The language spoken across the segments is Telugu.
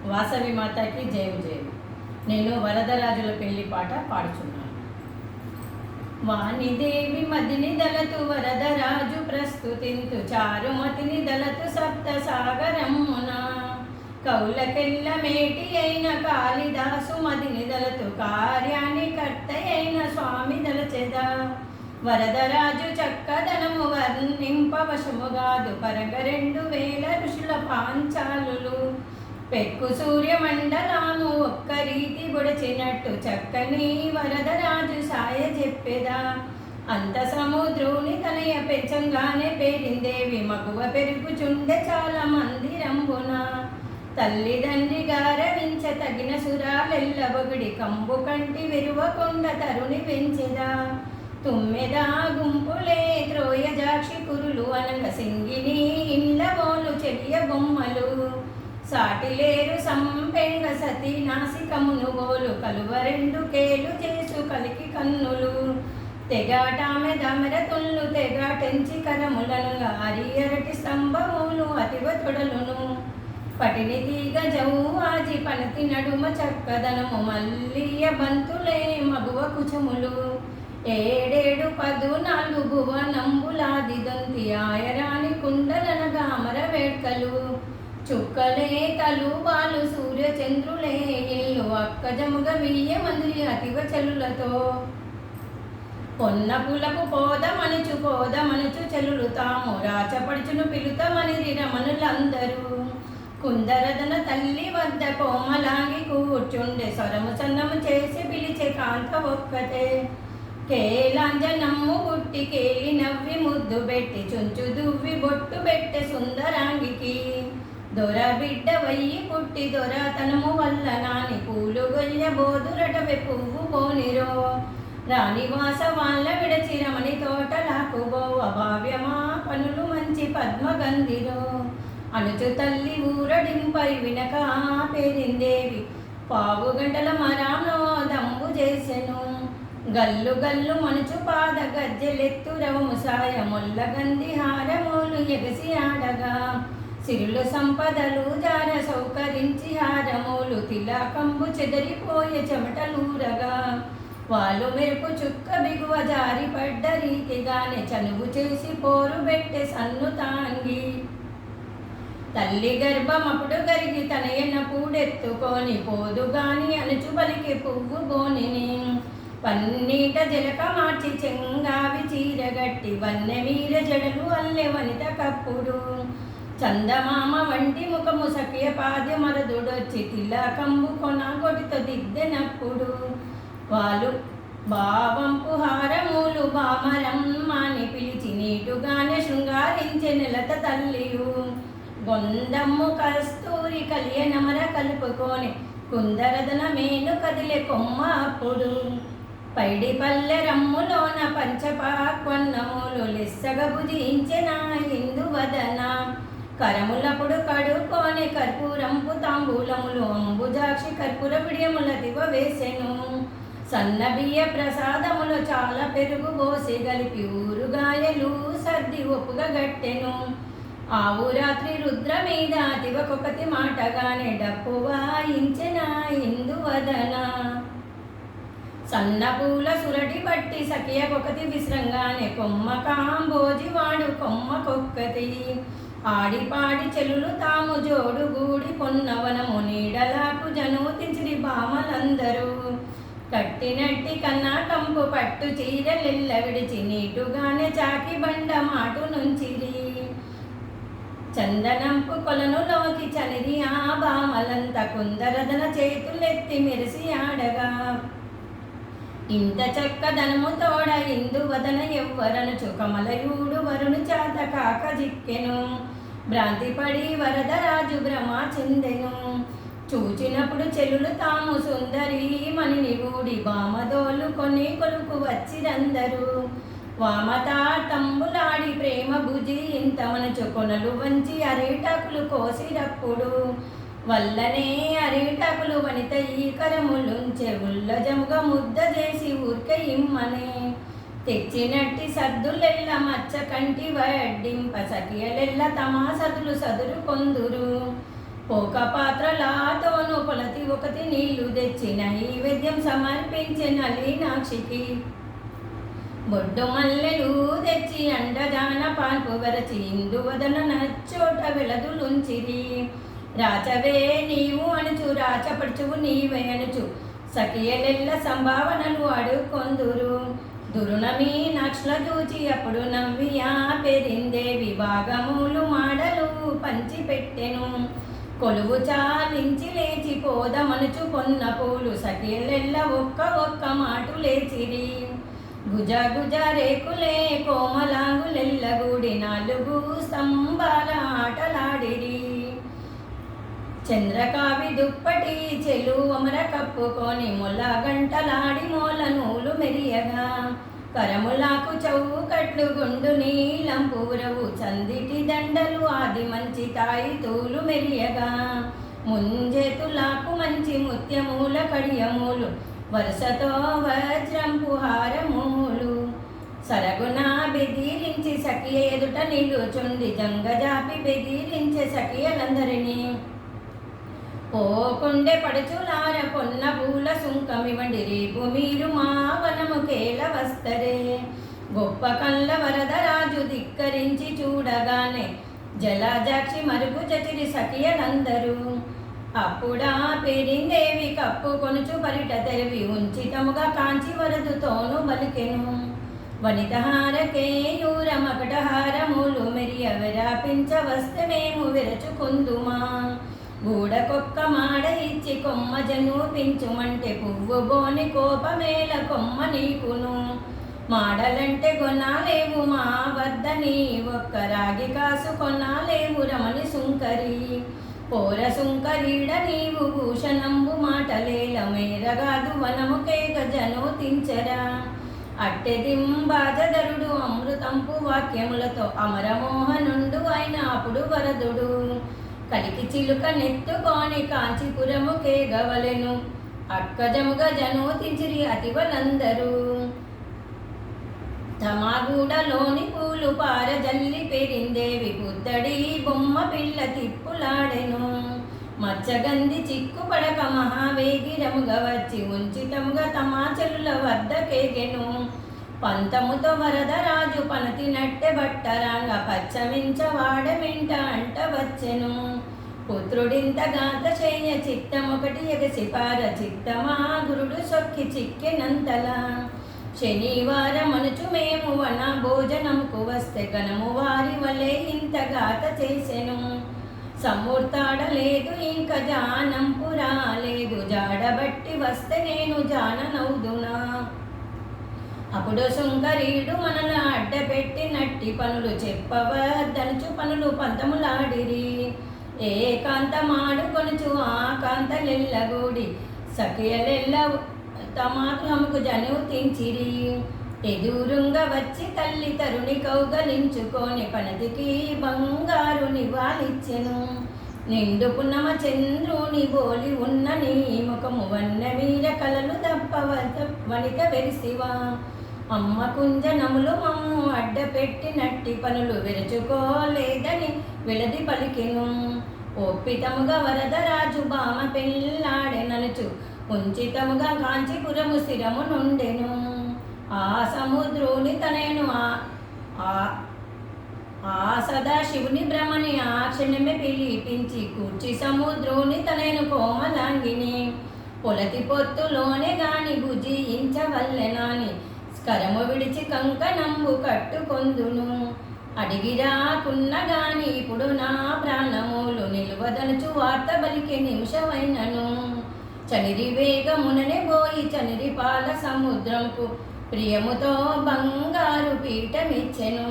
వాసవి మాతకి జయం జయం. నేను వరదరాజుల పెళ్లి పాట పాడుచున్నాను. వాణిదేవి మదిని దళతు వరదరాజు ప్రస్తుతింతు చారుమతిని దళతు సప్త సాగరమున కౌలకెల్ల మేటి అయిన కాళిదాసు మదిని దళతు కార్యాన్ని కర్త అయిన స్వామి దళచెద వరదరాజు చక్కదనము వర్ణింపవశముగాదు పరగ 2000 ఋషుల పాంచాలులు పెక్కు సూర్యమండలాను ఒక్క రీతి బుడచినట్టు చక్కని వరదరాజు సాయ చెప్పెదా అంత సముద్రుని తనయ పెంచంగానే పేరిందేవి మగువ పెరుగుచుండె చాలా మందిరంబున తల్లిదండ్రి గారవించ తగిన సురాలెల్లబొగిడి కంబు కంటి విరువకొండ తరుణి పెంచెదా తుమ్మెదా గుంపులే త్రోయజాక్షి కురులు అనగ సింగిని ఇండ్లబోలు చెలియ బొమ్మలు సాటిలేరు సంపెంగ సతీ నాసికమును గోలు కలువ 2 కేలు చేసు కలికి కన్నులు తెగాటామె దమరతుళ్ళు తెగాటెంచి కరములను గారి అరటి స్తంభములు అతివ తొడలును పటిని తీగ జౌవాజి పనతి నడుమ చక్కదనము మల్లియ బంతులే మగువ కుచములు 7 14 భువనంబులాది దొంతి ఆయరాని కుండలన గామర వేడ్కలు చుక్కలే తలుబాలు సూర్యచంద్రులే ఇల్లు అక్కజముగ 1000 మంది అతివ చెలులతో పొన్న పులకు పోదమనుచు చెలులు తాము రాచపడుచును పిలుతమని రమణులందరూ కుందరదన తల్లి వద్ద కోమలాగి కూర్చుండే స్వరము సన్నము చేసి పిలిచే కాంత ఒక్కతే కేలాంజనమ్ము గుట్టి కేలి నవ్వి ముద్దు పెట్టి చుంచు దువ్వి బొట్టు పెట్టె సుందరాంగికి దొర బిడ్డ వయ్యి పుట్టి దొరతనము వల్ల నాని పూలు గొయ్య బోదురటవె పువ్వు పోనిరో రాణివాస వాళ్ళ విడచి రమణి తోటలాకు బోవ భావ్యమా పనులు మంచి పద్మగంధిరో అనుచు తల్లి ఊరడింపరి వినక పేరిందేవి పావు గంటల మరానో దంబు చేసెను గల్లు గల్లు మనుచు పాద గజ్జెలెత్తు రవము సాయ ముల్ల గంధి హారములు ఎగసి ఆడగా సిరులు సంపదలు జార సౌకరించి హారములు తిలకంబు చెదరిపోయే చెమటలూరగా వాళ్ళు మెరుపు చుక్క బిగువ జారి పడ్డ రీతిగానే చనువు చేసి పోరు పెట్టె సన్ను తాంగి తల్లి గర్భమప్పుడు గరిగి తనయన పూడెత్తుకొని పోదుగాని అనుచు బలికి పువ్వు బోనిని పన్నీట జలక మార్చి చెంగావి చీరగట్టి వన్నె వీర జడలు అల్లె వనిత కప్పుడు చందమామ వంటి ముఖము సఖియ పాద్య మరదుడొచ్చి తిలకంబు కొనగొటితో దిద్దెనప్పుడు వాళ్ళు భావంపు హారములు బామరమ్మని పిలిచి నీటుగానే శృంగారించే నెలత తల్లియు గొందమ్ము కస్తూరి కలియ నమర కలుపుకొని కుందరదన మేను కదిలే కొమ్మ అప్పుడు పైడి పల్లె రమ్ములోన పంచపాక్వన్నములు లెస్సగ భుజించెన ఇందువదన కరములప్పుడు కడుకొని కర్పూరంపు తాంబూలములు అంబుజాక్షి కర్పూర విడియముల దివ వేసెను సన్న బియ్య ప్రసాదములు చాలా పెరుగు పోసి గలిపి ఊరుగాయలు సర్ది ఒప్పుగా గట్టెను ఆవు రాత్రి రుద్ర మీద దివకొకటి మాటగానే డప్పు వాయించెన ఇందువదన సన్న పూల సురటి బట్టి సఖియకొకటి విశ్రంగానే కొమ్మ కాంబోజి వాడు కొమ్మకొక్కటి ఆడిపాడి చెలులు తాము జోడు గూడి పొన్నవనము నీడలాకు జనూతించిరి భామలందరూ కట్టినట్టి కన్నా కంపు పట్టు చీరలెల్ల విడిచి నీటుగానే చాకి బండ మాటు నుంచిరి చందనంపు కొలనులోకి చనిరి ఆ బామలంత కుందరదన చేతులెత్తి మెరిసి ఆడగా ఇంత చక్కదనము తోడ ఇందువదన ఎవ్వరనుచు కమలయూడు వరుణు చాత కాక జిక్కెను భ్రాంతిపడి వరదరాజు భ్రమ చెందెను చూచినప్పుడు చెలులు తాము సుందరి మణిని గూడి బామదోలు కొని కొలుకు వచ్చిరందరూ వామతాటంబులాడి ప్రేమ భుజి ఇంత మనచు కొనలు వంచి అరిటాకులు కోసిరప్పుడు వల్లనే అరిటాకులు వనిత ఈ కరములుంచె ఉల్లజముగా ముద్ద చేసి ఊరికే ఇమ్మనే తెచ్చినట్టి సద్దులెల్ల మచ్చ కంటి వడ్డింప సఖియలెల్ల తమా సదులు సదురు కొందురు పోక పాత్రలాతో ఒకటి నీళ్లు తెచ్చి నైవేద్యం సమర్పించే నళినాక్షికి. బొడ్డు మల్లెలు తెచ్చి అండజాన పాన్పు వరచి ఇందువదన నచ్చోట వెలదులుంచిరి. రాచవే నీవు అనుచు రాచపడుచువు నీవే అనుచు సఖియలెల్ల సంభావనలు అడుకొందురు. దురునమీ నక్షల చూచి అప్పుడు నవ్వియా పెరిందేవి భాగములు మాడలు పంచిపెట్టెను. కొలువు చాలించి లేచి పోదమనుచు కొన్న పూలు సఖియలెల్ల ఒక్క మాటు లేచిరి. గుజ గుజ రేకులే కోమలాంగులెల్లగూడి నాలుగు స్తంభాల ఆటలాడిరి. చంద్రకావి దుప్పటి చెలు అమర కప్పుకొని మొల గంటలాడి మూల నూలు మెరియగా. కరములాకు చౌకట్లు గుండు నీలం పూరవు చందిటి దండలు ఆది మంచి తాయి తూలు మెరియగా. ముంజేతులాకు మంచి ముత్యమూల కడియమూలు వరుసతో వజ్రంపు హారమూలు. సరగున బెదిరించి సఖియ ఎదుట నిలుచుండి జంగజాపి బెదిరించే సఖియలందరినీ. పోకుండే పడుచులార కొన్న పూల సుంకమివ్వండి రేపు మీరు మా వనము కేల వస్తరే. గొప్ప కళ్ళ వరదరాజు ధిక్కరించి చూడగానే జలజాక్షి మరుగు చచిరి సఖియలందరూ. అప్పుడా పెరిందేవి కప్పు కొనుచు పరిట తెరవి ఉంచితముగా కాంచి వరదుతోను బలికెను. వనితహారకేయూర మకటహారములు మెరియ విరాపించ వస్తే మేము విరచుకుందుమా. గూడకొక్క మాడ ఇచ్చి కొమ్మ జనూపించుమంటే పువ్వు బోని కోపమేల కొమ్మ నీకును. మాడలంటే కొనాలేవు మా వద్దని ఒక్క రాగి కాసు కొనాలేవు రమణి సుంకరి. పోర సుంకరీడ నీవు భూషణంబు మాటలేల మేరగాదు వనము కేక జనోతించరా. అట్టెదింబాజధరుడు అమృతంపు వాక్యములతో అమరమోహనుండు అయిన అప్పుడు వరదుడు. కలికి చిలుక నెత్తుకొని కాంచీపురము కేగవలెను. అక్కజముగా జనోతించిరి అతివలందరూ. తమాగూడలోని పూలు పారజల్లి పెరిందేవి పుత్తడి బొమ్మ పిల్ల తిప్పులాడెను. మచ్చగంది చిక్కుపడక మహావేగిరముగా వచ్చి ఉంచితముగా తమాచలుల వద్ద కేగెను. పంతముతో వరదరాజు పనతి నట్టె బట్టరాంగ పచ్చమించ వాడమింట అంట వచ్చెను. పుత్రుడింత గాత చేయ చిత్తమొకటి ఎగసిపార చిత్తమా గురుడు సొక్కి చిక్కెనంతలా. శనివారం అనుచు మేము వన భోజనముకు వస్తే గణము వారి వలె ఇంత గాత చేసెను. సమూర్తాడలేదు ఇంక జానంపు రాలేదు జాడబట్టి వస్తే నేను జాననౌదునా. అప్పుడు సుంకరీడు మనల అడ్డపెట్టి నట్టి పనులు చెప్పవద్దనుచు పనులు పంతములాడిరి. ఏకాంతమాడు కొనుచు ఆకాంతలెల్లగూడి సఖియలెల్ల తమాకు జనూతించిరి. ఎదురుంగా వచ్చి తల్లి తరుణి కౌగలించుకొని పనతికి బంగారు నివాళిచ్చెను. నిండు పున్నమ చంద్రుని బోలి ఉన్న నీ ముఖము వన్న వీర కలలు తప్ప వనిత వెరిసివా. అమ్మ కుంజనములు మమ్ము అడ్డపెట్టి నట్టి పనులు విరచుకోలేదని విలది పలికెను. ఒప్పితముగా వరదరాజు బామ పెళ్ళాడెననుచు కుంచితముగా కాంచీపురము స్థిరము నుండెను. ఆ సముద్రుని తనను ఆ సదాశివుని బ్రహ్మని ఆ క్షణమే పిలిపించి కూర్చి సముద్రుని తనను కోమలాంగిని. పొలతి పొత్తులోనే గాని భుజించవల్లెనాని స్కరము విడిచి కంకణంబు కట్టుకొందును. అడిగిరాకున్న గాని ఇప్పుడు నా ప్రాణములు నిలువదనుచు వార్త బలికే నిమిషమైనను. చనిరి వేగముననే పోయి చనిరి పాల సముద్రంకు ప్రియముతో బంగారు పీఠమిచ్చెను.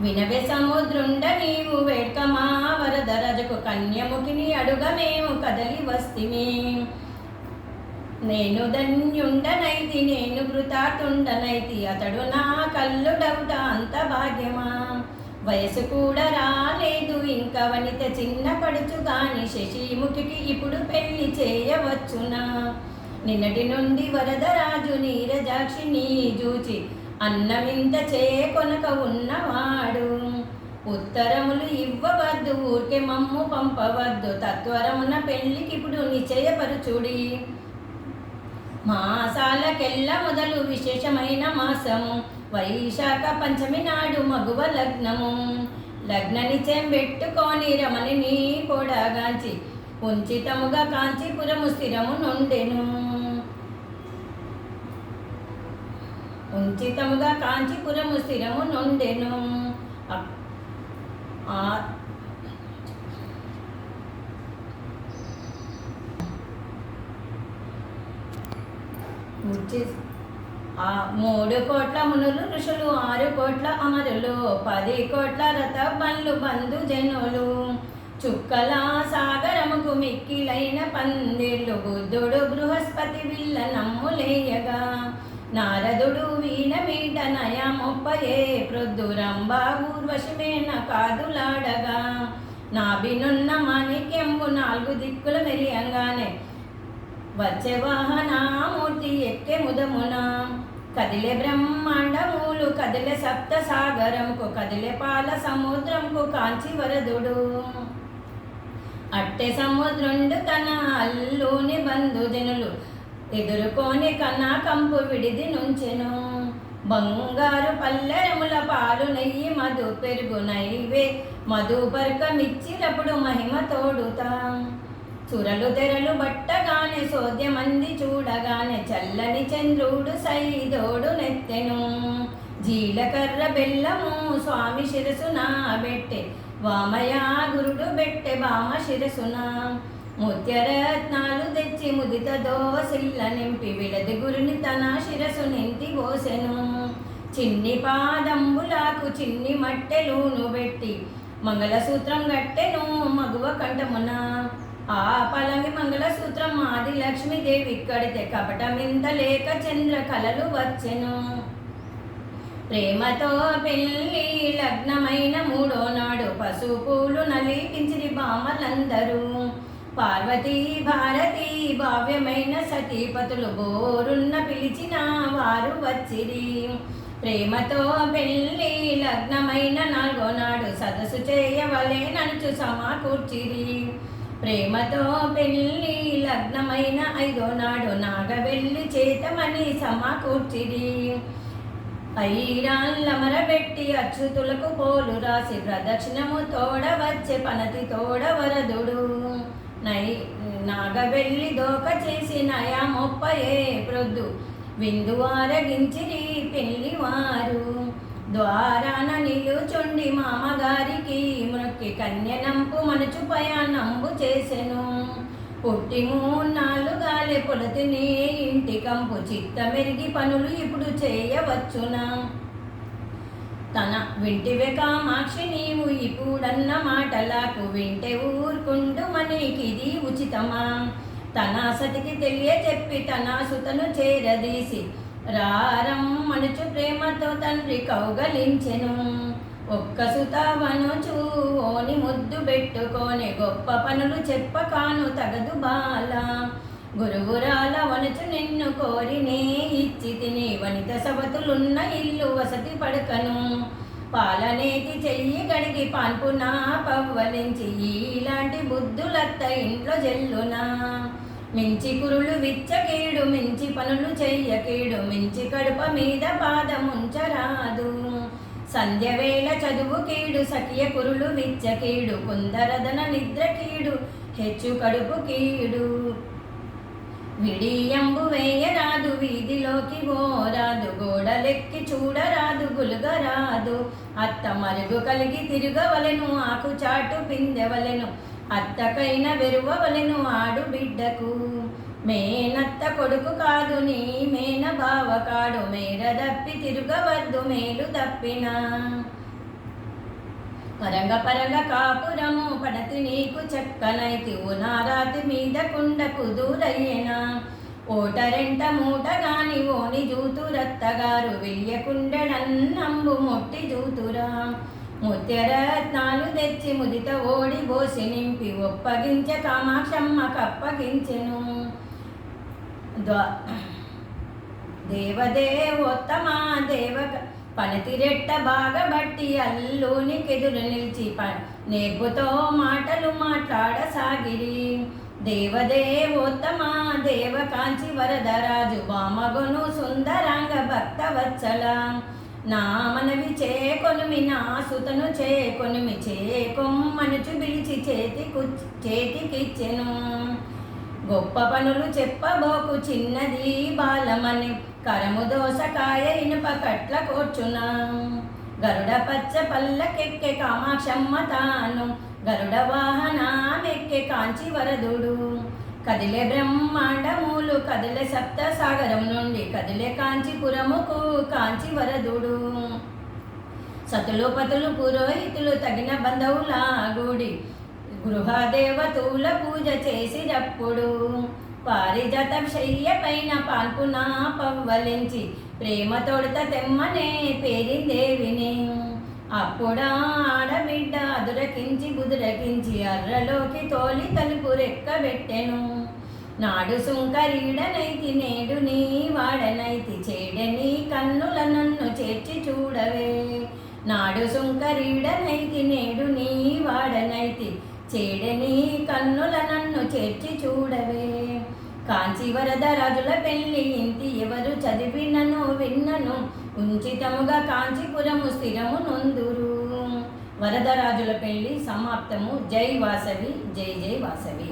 వినవే సముద్రుండ నీవు వేడ్కమా వరదరజకు కన్యముఖిని అడుగ మేము కదలి వస్తిమి. నేను ధన్యుండనైతి నేను కృతాతుండనైతి అతడు నా కల్లుడవుట అంత భాగ్యమా. వయసు కూడా రాలేదు ఇంక వనిత చిన్న పడుచు గాని శశిముఖికి ఇప్పుడు పెళ్లి చేయవచ్చునా. నిన్నటి నుండి వరదరాజు నీరజాక్షిని జూచి అన్నమింత చేకొనక ఉన్నవాడు. ఉత్తరములు ఇవ్వవద్దు, ఊరికే మమ్ము పంపవద్దు, తత్వరమున పెళ్లికిప్పుడు నిశ్చయపరుచుడి. మాసాలకెల్ల మొదలు విశేషమైన మాసము, వైశాఖ పంచమి నాడు మగువ లగ్నము. లగ్న నిశ్చయం పెట్టుకొని రమణిని పొడగాంచి, ఉంచితముగా కాంచీపురము స్థిరము నుండెను. ఉంచితముగా కాంచీపురము స్థిరము నుండెను. ఆ 3 కోట్ల మునులు ఋషులు, 6 కోట్ల అమరులు, 10 కోట్ల రథ బండ్లు బంధు జనులు, చుక్కల సాగరముకు మిక్కిలైన పందిర్లు, బుద్ధుడు బృహస్పతి విల్ల నమ్ములేయగా, నారదుడు వీణ మీట నయమొప్పయే ప్రొద్దు, రంభా ఊర్వశమేన కాదులాడగా, నాభినున్న మాణిక్యంబు 4 దిక్కుల మెరియంగానే, వచ్చే వాహనామూర్తి ఎక్కే ముదమున, కదిలే బ్రహ్మాండములు కదిలే సప్త సాగరంకు, కదిలే పాల సముద్రంకు కాంచి వరదుడు. అట్టె సముద్రుండు తన అల్లుని బంధుజనులు, ఎదుర్కొని కన్నా కంపు విడిది నుంచెను. బంగారు పల్లెరముల పాలు నెయ్యి మధు పెరుగు నైవే మధుపర్కమిచ్చినప్పుడు మహిమ తోడుతా. చురలు తెరలు బట్టగానే సోద్యమంది చూడగానే, చల్లని చంద్రుడు సైదోడు నెత్తెను. జీలకర్ర బెల్లము స్వామి శిరసున బెట్టె, వామయ గురుడు బెట్టె బామ శిరసున. ముత్యరత్నాలు తెచ్చి ముదిత దోసిల్ల నింపి, విడది గురుని తన శిరసు నింటి పోసెను. చిన్ని పాదంబులకు చిన్ని మట్టెలును బెట్టి, మంగళసూత్రం గట్టెను మగువ కంఠమున. ఆ పలంగి మంగళసూత్రం ఆది లక్ష్మీదేవి కడితే, కపటమింత లేక చంద్ర కలలు వచ్చెను. ప్రేమతో పెళ్ళి లగ్నమైన 3వ నాడు, పసుపూలు నలిపించిరి బామలందరూ. పార్వతీ భారతి భావ్యమైన సతీపతులు, బోరున్న పిలిచిన వారు వచ్చిరి. ప్రేమతో పెళ్ళి లగ్నమైన 4వ నాడు, సదస్సు చేయవలెననుచు సమకూర్చిరి. ప్రేమతో పెళ్ళి లగ్నమైన 5వ నాడు, నాగవెల్లి చేతమని సమకూర్చిరి. ఐరాన్లమరబెట్టి అచ్యుతులకు పోలు రాసి, ప్రదక్షిణము తోడ వచ్చే పనతి తోడ వరదుడు. నాగవెల్లి దోక చేసి నయమొప్పయే ప్రొద్దు, విందు ఆరగించిరి పెళ్లివారు. ద్వారాన నిలుచుండి మామగారికి మృక్కి, కన్యనంపు మనుచు పయానంబు చేసెను. పుట్టి 3 గాలే పొలతిని ఇంటి కంపు, చిత్తమెరిగి పనులు ఇప్పుడు చేయవచ్చునా. తన వింటివే కామాక్షి నీవు ఇప్పుడన్న మాటలకు, వింటే ఊరుకుండు మనకిది ఉచితమా. తన సతికి తెలియచెప్పి తన సుతను చేరదీసి, రారమ్మనుచు ప్రేమతో తండ్రి కౌగలించెను. ఒక్క సుతవనుచు ఓని ముద్దు పెట్టుకొని, గొప్ప పనులు చెప్పకాను తగదు బాల. గురువురాల వనుచు నిన్ను కోరినే ఇచ్చి తిని, వనిత సవతులున్న ఇల్లు వసతి పడకను. పాలనేతి చెయ్యి గడిగి పాన్పునా పవ్వలించి, ఇలాంటి బుద్ధులత్త ఇంట్లో జల్లునా. మించి కురులు విచ్చకీడు, మించి పనులు చెయ్యకీడు, మించి కడుప మీద పాదముంచరాదు. సంధ్యవేళ చదువు కీడు, సఖియ కురులు విచ్చకీడు, కుందరదన నిద్ర కీడు, హెచ్చు కడుపు కీడు. విడియంబు వేయరాదు, వీధిలోకి పోరాదు, గోడలెక్కి చూడరాదు, గులుగరాదు. అత్త మరుగు కలిగి తిరగవలెను, ఆకు చాటు పిందెవలెను, అత్తకైన వెరువవలెను ఆడు బిడ్డకు. మేనత్త కొడుకు కాదు నీ మేన బావ కాడు, మేర దప్పి తిరగవద్దు మేలు దప్పిన. పరంగ కాపురము పడతి నీకు చక్కనైతి, నారాతి మీద కుండకు దూరయ్యేనా. ఓటరెంట మూటగాని ఓని జూతురత్తగారు, వెయ్యకుండెడన్నంబు మొట్టి జూతురా. ముత్యరత్నాలు తెచ్చి ముదిత ఓడి బోసి నింపి, ఒప్పగించే కామాక్షమ్మ కప్పగించెను. దేవదేవోత్తమ పనితిరెట్ట బాగబట్టి అల్లునికెదురు నిలిచి నేర్పుతో మాటలు మాట్లాడసాగిరి. దేవదేవోత్తమ దేవకాంచి వరదరాజు వామగొను సుందరాంగ భక్తవత్సల, నా మనవి చేకొనుమి నా సుతను చేకొనుమి చేకొమ్మనుచు పిలిచి చేతికిచ్చెను. గొప్ప పనులు చెప్పబోకు చిన్నది బాలమని కరము దోసకాయ ఇనుప కట్ల కూర్చున. గరుడ పచ్చ పల్లకెక్కె కామాక్షమ్మ తాను గరుడ వాహనమెక్కె కాంచి వరదుడు. కదిలే బ్రహ్మాండములు కదిలే సప్త సాగరం నుండి కదిలే కాంచీపురముకు కాంచి వరదుడు. సతులు పతులు పురోహితులు తగిన బంధువుల గుడి గృహదేవతుల పూజ చేసినప్పుడు పారిజాత శయ్య పైన పాల్పున పవ్వలించి ప్రేమ తొడత తెమ్మనే పేరిందేవిని. అప్పుడా ఆడబిడ్డ అదురకించి బుదురకించి అర్రలోకి తోలి తలుపు రెక్కబెట్టెను. నాడు సుంకరీడనైతి నేడు నీ వాడనైతి చేడని కన్నుల నన్ను చేర్చి చూడవే. నాడు సుంకరీడనైతి నేడు నీ వాడనైతి చేడని కన్నుల నన్ను చేర్చి చూడవే. కాంచి వరదరాజుల పెళ్ళి ఇంటి ఎవరు చదివినను విన్నను ఉంచితముగా కాంచీపురము స్థిరము నొందురు. వరదరాజుల పెళ్ళి సమాప్తము. జై వాసవి, జై జై వాసవి.